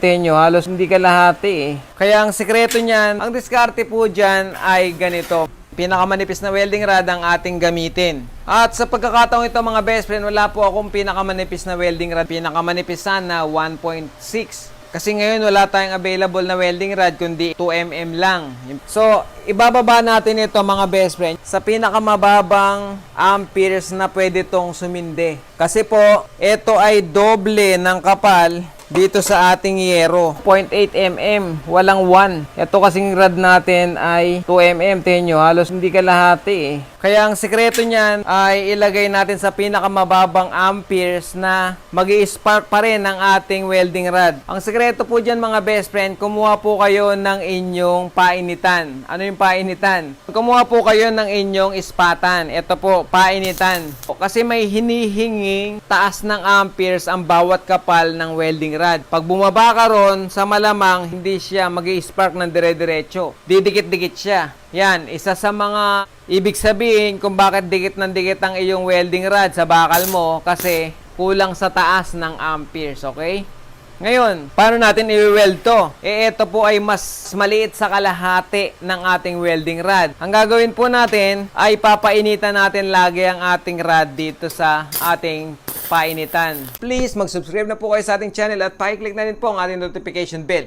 Tingnan nyo, halos hindi kalahati eh. Kaya ang sikreto niyan, ang diskarte po dyan ay ganito. Pinakamanipis na welding rod ang ating gamitin. At sa pagkakataong ito mga best friend, wala po akong pinakamanipis na welding rod. Pinakamanipis sana 1.6. Kasi ngayon wala tayong available na welding rod kundi 2mm lang. So, ibababa natin ito mga best friend sa pinakamababang amperes na pwede tong sumindi. Kasi po, ito ay doble ng kapal dito sa ating yero. 0.8mm, walang 1. Ito kasing rod natin ay 2mm. Tingnan nyo, halos hindi kalahati eh. Kaya ang sikreto niyan ay ilagay natin sa pinakamababang amperes na mag-i-spark pa rin ang ating welding rod. Ang sikreto po dyan mga best friend, kumuha po kayo ng inyong painitan. Ano yung painitan? Kumuha po kayo ng inyong ispatan. Ito po, painitan. Kasi may hinihinging taas ng amperes ang bawat kapal ng welding rod. Pag bumaba ka ron, sa malamang hindi siya mag-i-spark ng dire-diretso. Didikit-dikit siya. Yan, isa sa mga ibig sabihin kung bakit dikit ng dikit ang iyong welding rod sa bakal mo kasi kulang sa taas ng amperes, okay? Ngayon, paano natin i-weld to? Ito po ay mas maliit sa kalahati ng ating welding rod. Ang gagawin po natin ay papainitan natin lagi ang ating rod dito sa ating painitan. Please, mag-subscribe na po kayo sa ating channel at pakiclick na rin po ang ating notification bell